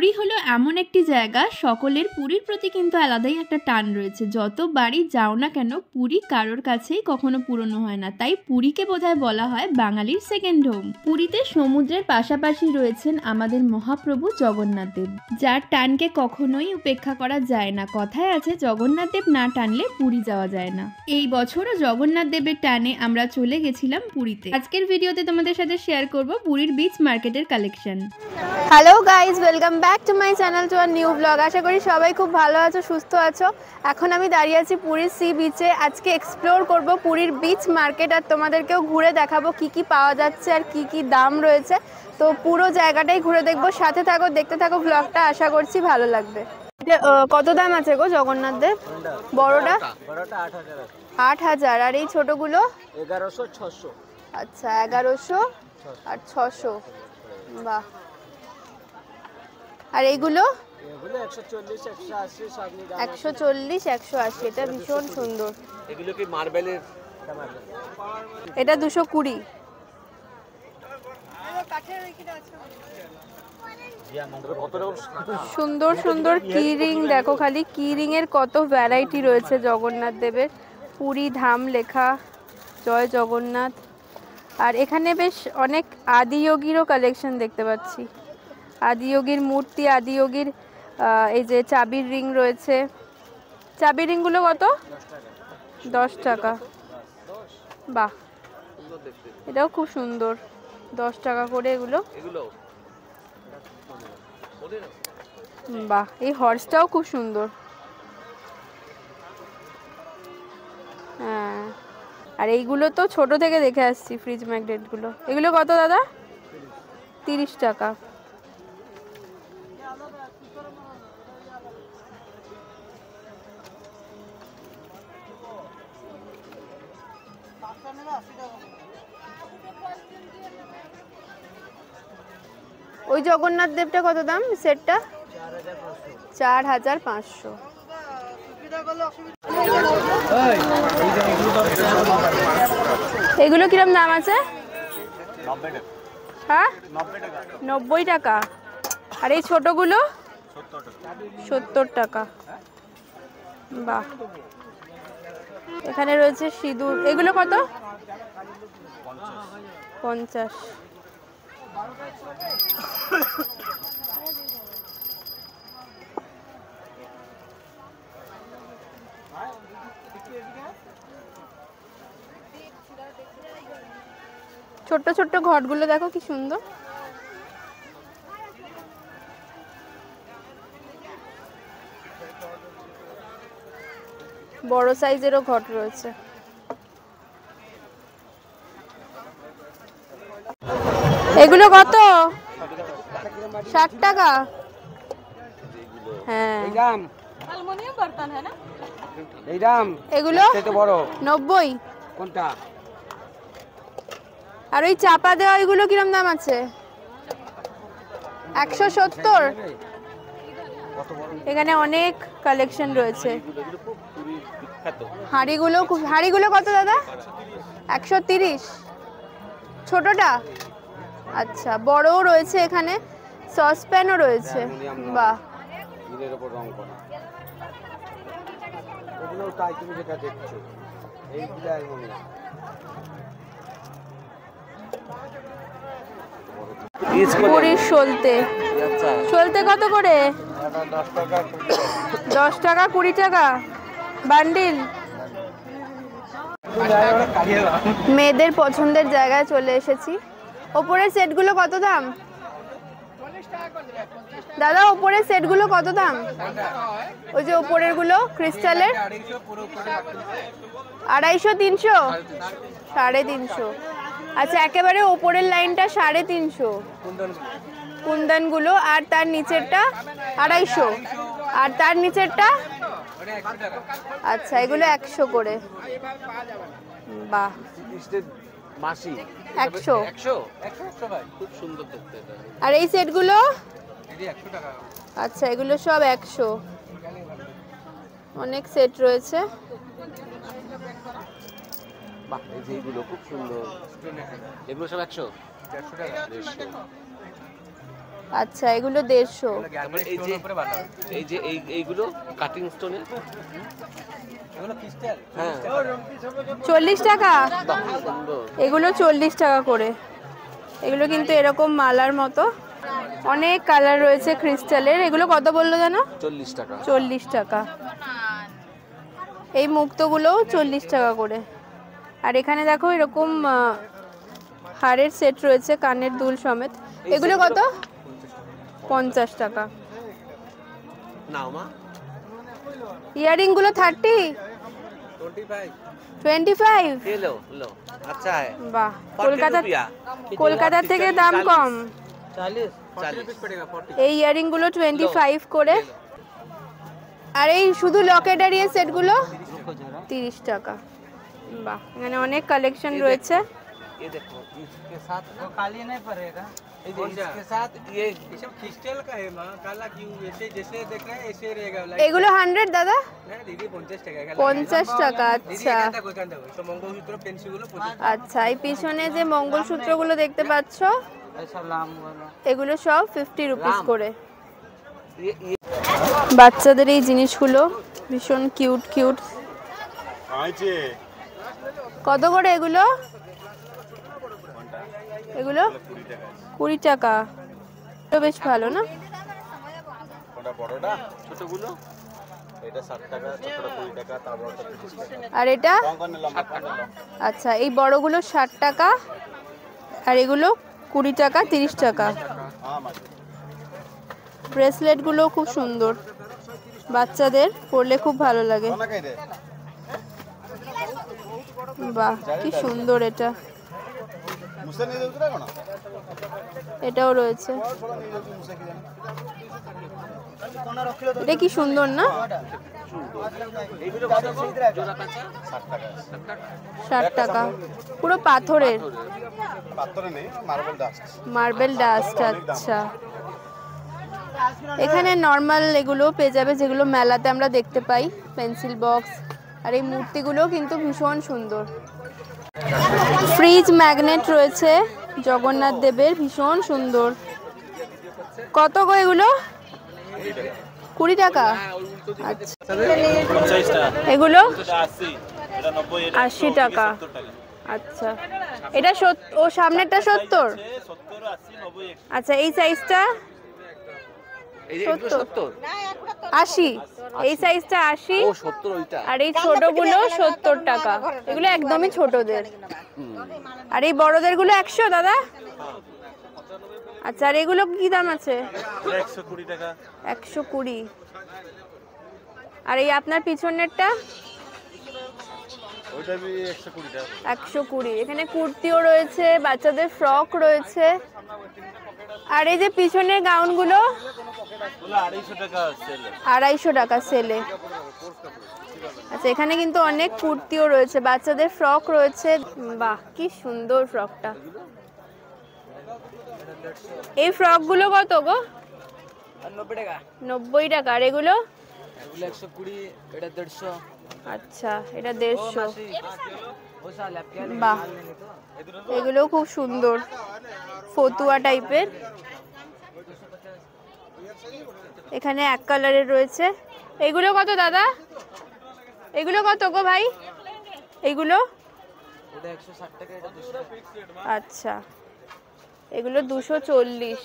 পুরী হলো এমন একটি জায়গা, সকলের পুরীর প্রতি কিন্তু আলাদাই একটা টান রয়েছে। যত বাড়ি যাও না কেন, পুরী কারোর কাছেই কখনো পুরনো হয় না। তাই পুরীকে বোধহয় বলা হয় বাঙালির সেকেন্ড হোম। পুরীতে সমুদ্রের পাশাপাশি রয়েছেন আমাদের মহাপ্রভু জগন্নাথ দেব, যার টানকে কখনোই উপেক্ষা করা যায় না। কথায় আছে, জগন্নাথ দেব না টানলে পুরী যাওয়া যায় না। এই বছরও জগন্নাথ দেবের টানে আমরা চলে গেছিলাম পুরীতে। আজকের ভিডিওতে তোমাদের সাথে শেয়ার করব পুরীর বিচ মার্কেটের collection. Hello guys, welcome back to my channel, to our new blog. আশা করি সবাই খুব ভালো আছো, সুস্থ আছো। এখন আমি দাঁড়িয়ে আছি পুরীর সি বিচে। আজকে এক্সপ্লোর করব পুরীর বিচ মার্কেট, আর তোমাদেরকেও ঘুরে দেখাবো কি কি পাওয়া যাচ্ছে আর কি কি দাম রয়েছে। তো পুরো জায়গাটাই ঘুরে দেখবো, সাথে থাকো, দেখতে থাকো ব্লগটা। আশা করছি ভালো লাগবে। কত দাম আছে গো জগন্নাথ দেব? বড়টা 8,000, আর এই ছোটগুলো 1100-600। আচ্ছা, 1100 আর 600। বাহ। আর এইগুলো 140, 180। এটা ভীষণ সুন্দর। এগুলো কি মার্বেলের? এটা 220। সুন্দর সুন্দর কি রিং দেখো, খালি কি রিং এর কত ভ্যারাইটি রয়েছে জগন্নাথ দেবের। পুরী ধাম লেখা, জয় জগন্নাথ। আর এখানে বেশ অনেক আদিযোগীরও কালেকশন দেখতে পাচ্ছি। আদিযোগীর মূর্তি, আদিযোগীর এই যে চাবির রিং রয়েছে। চাবির রিংগুলো কত? 10 টাকা। বাহ, এটাও খুব সুন্দর, 10 টাকা করে এগুলো। বাহ, এই হর্সটাও খুব সুন্দর। হ্যাঁ, আর এইগুলো তো ছোট থেকে দেখে আসছি, ফ্রিজ ম্যাগনেটগুলো। এগুলো কত দাদা? 30 টাকা। ওই জগন্নাথ দেবটা কত দাম সেটটা? 4,500। এগুলো কিরম দাম আছে? হ্যাঁ, 90 টাকা। আর এই ছোটগুলো 70 টাকা। বাহ, এখানে রয়েছে সিঁদুর। এগুলো কত? 50। ছোট্ট ছোট্ট ঘটগুলো দেখো কি সুন্দর। বড় সাইজেরও ঘট রয়েছে। এগুলো কত? 60 টাকা। হ্যাঁ, এগুলো 90। কোনটা? আর ওই চাপা দেওয়া এগুলো কিরম দাম আছে? 170। এখানে অনেক কালেকশন রয়েছে। হাঁড়িগুলো কত দাদা? 130। ছোটটা? আচ্ছা, বড়ও রয়েছে এখানে, সসপ্যানও রয়েছে। বাহ, পুরীর সলতে। সলতে কত করে? 10 টাকা, 20 টাকা বান্ডিল। মেয়েদের পছন্দের জায়গায় চলে এসেছি। ওপরের সেটগুলো কত দাম দাদা? ওপরের সেটগুলো কত দাম? ওই যে ওপরের গুলো ক্রিস্টালের 250, 300, 350। আচ্ছা, একেবারে ওপরের লাইনটা 350 কুন্দন গুলো, আর তার নিচেরটা 250, আর তার নিচেরটা? আচ্ছা, এগুলো 100 করে। বাহ, 100। আর এই সেটগুলো? আচ্ছা, এগুলো সব 100। অনেক সেট রয়েছে। বাহ, এই যে এগুলো খুব সুন্দর। এগুলো সব 100 টাকা। আচ্ছা, এগুলো 150। তারপরে এই যে এইগুলো কাটিং স্টোনে, হ্যাঁ 40 টাকা। বাহ, সুন্দর। এগুলো 40 টাকা করে। এগুলো কিন্তু এরকম মালার মতো, অনেক কালার রয়েছে ক্রিস্টালের। এগুলো কত বললো জানো? 40 টাকা। 40 টাকা। এই মুক্তগুলোও 40 টাকা করে। আর এখানে দেখো এরকম হারের সেট রয়েছে, কানের দুল সমেত। এগুলো কত? 50 টাকা। নাও মা। ইয়ারিং গুলো 30, 25। ये लो लो, अच्छा है। বাহ, 40 रुपया। কলকাতা থেকে দাম কম। 40 पड़ेगा 40। এই ইয়ারিং গুলো 25 করে। আর এই শুধু লকেট আর এই সেটগুলো 30 টাকা। বাহ, এখানে অনেক কালেকশন রয়েছে। ये देखो, इसके साथ वो काली नहीं पड़ेगा। इसके साथ ये सब क्रिस्टल का है मां, काला क्यों? ऐसे जैसे देख रहे हैं ऐसे रहेगा। এগুলো 100 দাদা? না দিদি 50 টাকা। 50 টাকা। আচ্ছা তো মঙ্গলসূত্র পেন্সিলগুলো 50। আচ্ছা, এই পিছনে যে মঙ্গলসূত্রগুলো দেখতে পাচ্ছ, সব নাম বলো। এগুলো সব 50 রুপিস করে। ये বাচ্চাদের এই জিনিসগুলো ভীষণ কিউট কিউট। কত করে এগুলো? এগুলো 20 টাকা। তো বেশ ভালো না? ওটা বড়টা, ছোটগুলো এটা 60 টাকা, ছোটটা 20 টাকা, তারপরটা 30 টাকা। আর এটা? আচ্ছা, এই বড়গুলো 60 টাকা, আর এগুলো 20 টাকা, 30 টাকা। ব্রেসলেটগুলো খুব সুন্দর, বাচ্চাদের পরলে খুব ভালো লাগে। বাহ, কি সুন্দর এটা। এটাও রয়েছে। এটা কি সুন্দর না? 60 টাকা। পুরো পাথরের, মার্বেল ডাস্ট। আচ্ছা, এখানে নর্মাল এগুলো পেয়ে যাবে যেগুলো মেলাতে আমরা দেখতে পাই, পেন্সিল বক্স। আর এই মূর্তিগুলো কিন্তু ভীষণ সুন্দর। ফ্রিজ ম্যাগনেট রয়েছে জগন্নাথ দেবের, ভীষণ সুন্দর। কত গো এগুলো? 20 টাকা। আচ্ছা, এগুলো 80 টাকা। আচ্ছা, এটা ও সামনেরটা 70। আচ্ছা, এই সাইজটা 70, 80। এই সাইজটা 80। ও 70 ওইটা। আর এই ছোটগুলো 70 টাকা। এগুলো একদমই ছোটদের। আর এই বড়দের গুলো 100 দাদা। আচ্ছা, আর এগুলো কি দাম আছে? 120 টাকা। 120। আর এই আপনার পিছনেরটা? ওইটা भी 120 টাকা। 120। এখানে কুর্তিও রয়েছে, বাচ্চাদের ফ্রক রয়েছে। আর এই যে পিছনের গাউনগুলো 250 টাকা সেলে। 250 টাকা সেলে। আচ্ছা, এখানে কিন্তু অনেক কুর্তিও রয়েছে, বাচ্চাদের ফ্রক রয়েছে। বাহ, কি সুন্দর ফ্রকটা। এই ফ্রকগুলো কত গো? 90 টাকা। 90 টাকা। আর এগুলো? এগুলো 120, এটা 150। আচ্ছা, এটা 150। বাহ, এগুলো খুব সুন্দর, ফতুয়া টাইপের। এখানে এক কালারের রয়েছে। এগুলো কত দাদা? এগুলো কত গো ভাই? এগুলো? ওটা 160 টাকা, এটা 200 টাকা। আচ্ছা, এগুলো 240।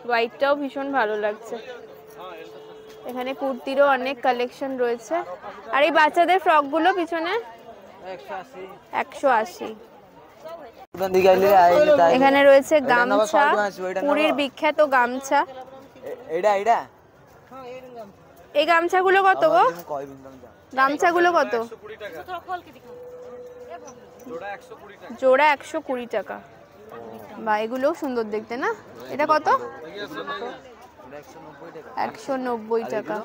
হোয়াইটটাও ভীষণ ভালো লাগছে। এখানে কুর্তিরও অনেক কালেকশন রয়েছে। আর এই বাচ্চাদের ফ্রকগুলো পিছনে 180। এখানে রয়েছে গামছা, পুরীর বিখ্যাত গামছা। এই গামছাগুলো কত গো? গামছাগুলো কত? জোড়া 120 টাকা। বা, এগুলোও সুন্দর দেখতে না? এটা কত? 190 টাকা।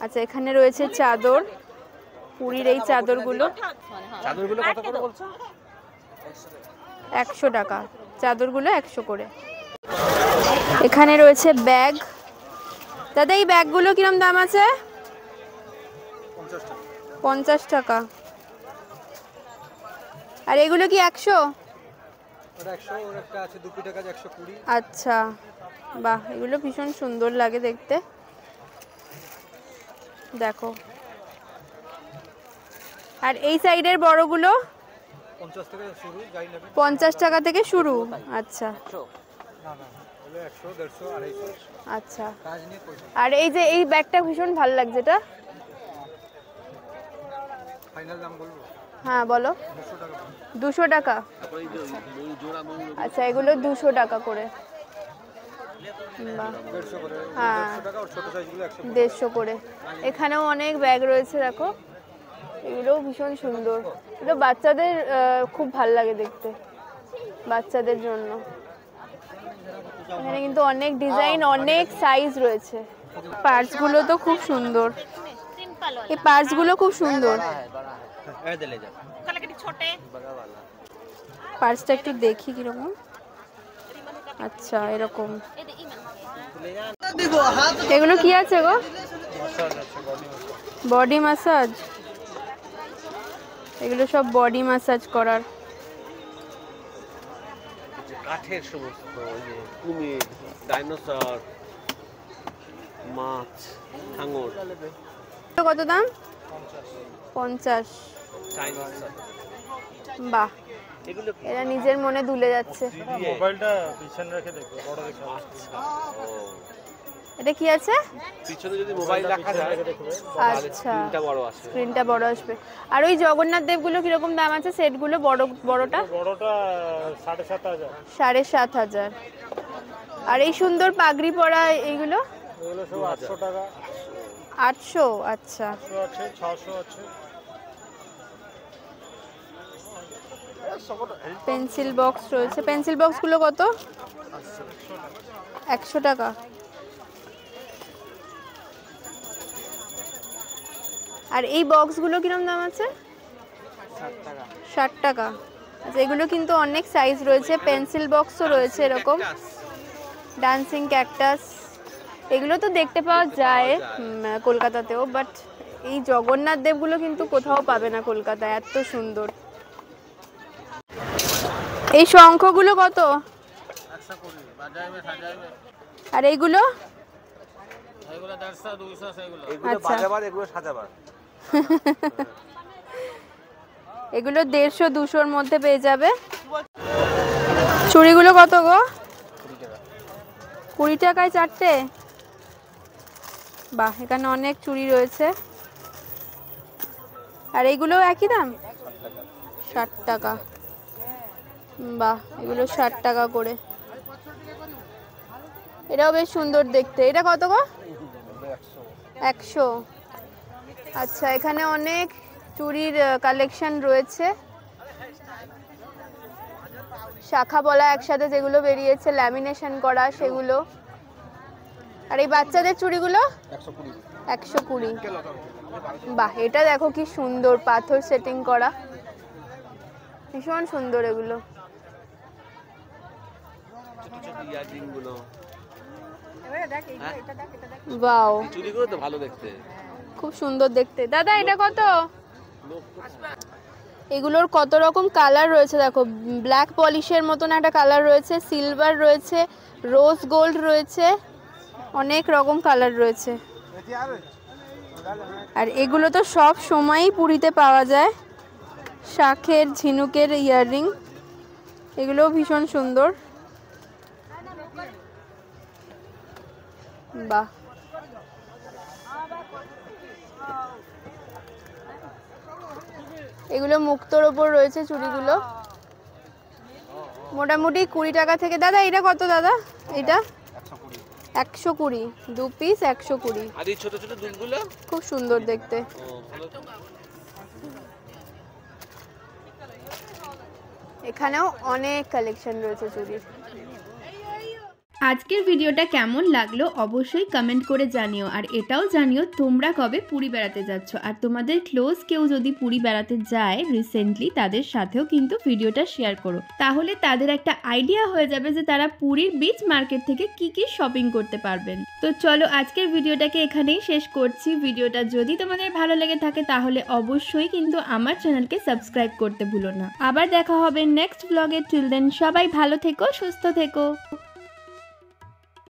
আচ্ছা, এখানে রয়েছে চাদর, পুরীর এই চাদরগুলো। চাদরগুলো কত করে বলছো? 100 টাকা। চাদরগুলো 100 করে। এখানে রয়েছে ব্যাগ। দাদা, এই ব্যাগগুলো কিরম দাম আছে? 50 টাকা। আর এগুলো কি 100? ওটা 100, ওর একটা আছে 2 পিঠা কাজ 120। আচ্ছা, বাহ, এগুলো ভীষণ সুন্দর লাগে দেখতে। দেখো, আর এই সাইডের বড়গুলো 50 টাকা শুরু, যাই নেবে। 50 টাকা থেকে শুরু। আচ্ছা, না না, হলো 100, 150, 250। আচ্ছা। কাজ নিয়ে পয়সা। আর এই যে এই ব্যাগটা ভীষণ ভালো লাগছে, এটা ফাইনাল দাম বলবো? হ্যাঁ বলো। 200 টাকা। 200 টাকা? আচ্ছা, এগুলো 200 টাকা করে। বাহ, 150 করে। হ্যাঁ, 150 টাকা, আর ছোট সাইজগুলো 100। 150 করে। এখানেও অনেক ব্যাগ রয়েছে, দেখো, এগুলোও ভীষণ সুন্দর। এগুলো বাচ্চাদের খুব ভালো লাগে দেখতে, বাচ্চাদের জন্য। এখানে কিন্তু অনেক ডিজাইন, অনেক সাইজ রয়েছে। পার্সগুলো তো খুব সুন্দর, এই পার্সগুলো খুব সুন্দর। পার্সটা একটু দেখি কিরকম। আচ্ছা, এরকম। এগুলো কি আছে গো? Body massage. এগুলো সব বডি ম্যাসাজ করার। কাঠের সমস্ত, কুমির, ডাইনোসর, মাছ, হাঙর। কত দাম? 50। বাহ, এরা নিজের মনে দুলে যাচ্ছে। মোবাইলটা পিছনে রেখে দেখো, বড় দেখো। এটা কি আছে? পিছনে যদি মোবাইল রাখা যায় আচ্ছা, স্ক্রিনটা বড় আসবে। স্ক্রিনটা বড় আসবে। আর ওই জগন্নাথ দেবগুলো কিরকম দাম আছে সেটগুলো? বড়টা 7,500। 7,500। আর এই সুন্দর পাগড়ি পরা এইগুলো? এগুলো সব 800 টাকা। 800? আচ্ছা। 800 আছে, 600 আছে। পেন্সিল বক্স রয়েছে। পেন্সিল বক্সগুলো কত? 100 টাকা। আর এই বক্সগুলো কিরকম দাম আছে? 60 টাকা। আচ্ছা, এগুলো কিন্তু অনেক সাইজ রয়েছে। পেন্সিল বক্সও রয়েছে এরকম। ডান্সিং ক্যাকটাস, এগুলো তো দেখতে পাওয়া যায় কলকাতাতেও, বাট এই জগন্নাথ দেবগুলো কিন্তু কোথাও পাবে না কলকাতায়, এত সুন্দর। এই শঙ্খগুলো কত? আর এইগুলো? এগুলো 150, 200 সেগুলো। এগুলো আচ্ছা। বাজাবার, এগুলো সাজাবার। এগুলো 150-200-র মধ্যে পেয়ে যাবে। চুড়িগুলো কত গো? 20 টাকায় 4টে? বাহ, এখানে অনেক চুড়ি রয়েছে। আর এইগুলো একই দাম? 60 টাকা। বাহ, এগুলো 60 টাকা করে। এটাও বেশ সুন্দর দেখতে। এটা কত গো? 100। আচ্ছা, এখানে অনেক চুড়ির কালেকশন রয়েছে। শাখা পলা একসাথে যেগুলো বেরিয়েছে, ল্যামিনেশন করা, সেগুলো। আর এই বাচ্চাদের চুড়িগুলো 120। বাহ, এটা দেখো কি সুন্দর, পাথর সেটিং করা, ভীষণ সুন্দর এগুলো। ইয়াররিংগুলো, বাও, চুড়িগুলো তো ভালো দেখতে, খুব সুন্দর দেখতে। দাদা, এটা কত? এগুলোর কত রকম কালার রয়েছে দেখো। ব্ল্যাক পলিশের মতন একটা কালার রয়েছে, সিলভার রয়েছে, রোজ গোল্ড রয়েছে, অনেক রকম কালার রয়েছে। আর এগুলো তো সব সময়ই পুরীতে পাওয়া যায়। শাঁখের, ঝিনুকের ইয়াররিং, এগুলোও ভীষণ সুন্দর। বাহ, এগুলো মুক্তোর ওপর রয়েছে চুড়িগুলো, মোটামুটি 20 টাকা থেকে। দাদা, এটা কত দাদা? এটা 120, 2 পিস 120। আর এই ছোট ছোট দুলগুলো খুব সুন্দর দেখতে। এখানেও অনেক কালেকশন রয়েছে চুড়ির। আজকের ভিডিওটা কেমন লাগলো অবশ্যই কমেন্ট করে জানিও, আর এটাও জানিও তোমরা কবে পুরী বেড়াতে যাচ্ছ, আর তোমাদের ক্লোজ কেউ যদি পুরী বেড়াতে যায় রিসেন্টলি তাদের সাথেও কিন্তু ভিডিওটা শেয়ার করো, তাহলে তাদের একটা আইডিয়া হয়ে যাবে যে তারা পুরীর বিচ মার্কেট থেকে কি কি শপিং করতে পারবেন। তো চলো আজকের ভিডিওটাকে এখানেই শেষ করছি। ভিডিওটা যদি তোমাদের ভালো লেগে থাকে তাহলে অবশ্যই কিন্তু আমার চ্যানেলকে সাবস্ক্রাইব করতে ভুলো না। আবার দেখা হবে নেক্সট ব্লগে। টিল দেন সবাই ভালো থেকো, সুস্থ থেকো।